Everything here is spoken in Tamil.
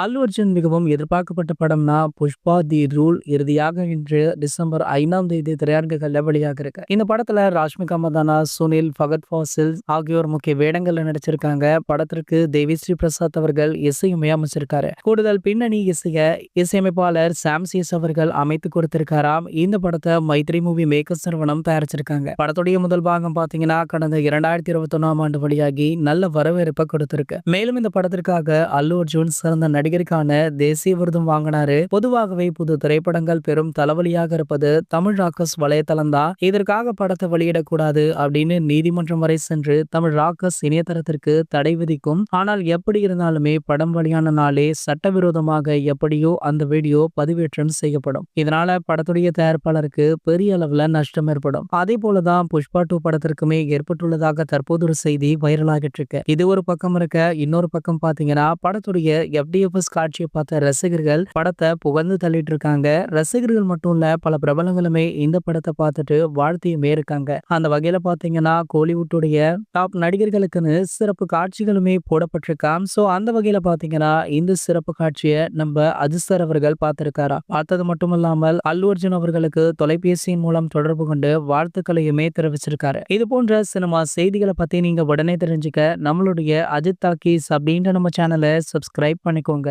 அல்லு அர்ஜுன் மிகவும் எதிர்பார்க்கப்பட்ட படம்னா புஷ்பா தி ரூல் இறுதியாக இன்று டிசம்பர் 5ஆம் தேதி திரையரங்குகள்ல வெளியாக இருக்கு. இந்த படத்துல ராஷ்மிகா மந்தானா, சுனில், ஃபகத் ஃபாசில் ஆகியோர் முக்கிய வேடங்கள்ல நடிச்சிருக்காங்க. படத்திற்கு தேவிஸ்ரீ பிரசாத் அவர்கள் இசையுமே அமைச்சிருக்காரு. கூடுதல் பின்னணி இசையமைப்பாளர் சாம்சியஸ் அவர்கள் அமைத்து கொடுத்திருக்காராம். இந்த படத்தை மைத்ரி மூவி மேக்கர்ஸ் நிறுவனம் தயாரிச்சிருக்காங்க. படத்துடைய முதல் பாகம் பாத்தீங்கன்னா கடந்த 2021ஆம் ஆண்டு வெளியாகி நல்ல வரவேற்பை கொடுத்திருக்கு. மேலும் இந்த படத்திற்காக அல்லு அர்ஜுன் சிறந்த நடிகருக்கான தேசிய விருதும் வாங்கினாரு. பொதுவாகவே புது திரைப்படங்கள் பெரும் தலைவலியாக இருப்பது தமிழ் ராக்கர்ஸ் வலைத்தளம் தான். இதற்காக படத்தை வெளியிடக்கூடாது அப்படின்னு நீதிமன்றம் வரை சென்று தமிழ் ராக்கர்ஸ் இணையதளத்திற்கு தடை விதிக்கும். ஆனால் எப்படி இருந்தாலுமே படம் வெளியான நாளே சட்டவிரோதமாக எப்படியோ அந்த வீடியோ பதிவேற்றம் செய்யப்படும். இதனால படத்துடைய தயாரிப்பாளருக்கு பெரிய அளவுல நஷ்டம் ஏற்படும். அதே போலதான் புஷ்பா 2 படத்திற்குமே ஏற்பட்டுள்ளதாக தற்போது ஒரு செய்தி வைரலாகிட்டு இருக்கு. இது ஒரு பக்கம் இருக்க, இன்னொரு பக்கம் பாத்தீங்கன்னா படத்துடைய FDFS காட்சியை பார்த்த ரசிகர்கள் படத்தை புகழ்ந்து தள்ளிட்டு இருக்காங்க. ரசிகர்கள் மட்டும் இல்ல, பல பிரபலங்களுமே இந்த படத்தை பார்த்துட்டு வாழ்த்தியுமே இருக்காங்க. அந்த வகையில பாத்தீங்கன்னா கோலிவுட்டுடைய டாப் நடிகர்களுக்குன்னு சிறப்பு காட்சிகளுமே போடப்பட்டிருக்காம். சோ அந்த வகையில பாத்தீங்கன்னா இந்த சிறப்பு காட்சியை நம்ம அஜித் சார் அவர்கள் பார்த்திருக்காரா. பார்த்தது மட்டுமல்லாமல் அல்லு அர்ஜுன் அவர்களுக்கு தொலைபேசியின் மூலம் தொடர்பு கொண்டு வாழ்த்துக்களையுமே தெரிவிச்சிருக்காரு. இது போன்ற சினிமா செய்திகளை பத்தி நீங்க உடனே தெரிஞ்சுக்க நம்மளுடைய அஜித் டாக்கீஸ் அப்படின்ற நம்ம சேனலை சப்ஸ்கிரைப் பண்ணிக்கோங்க.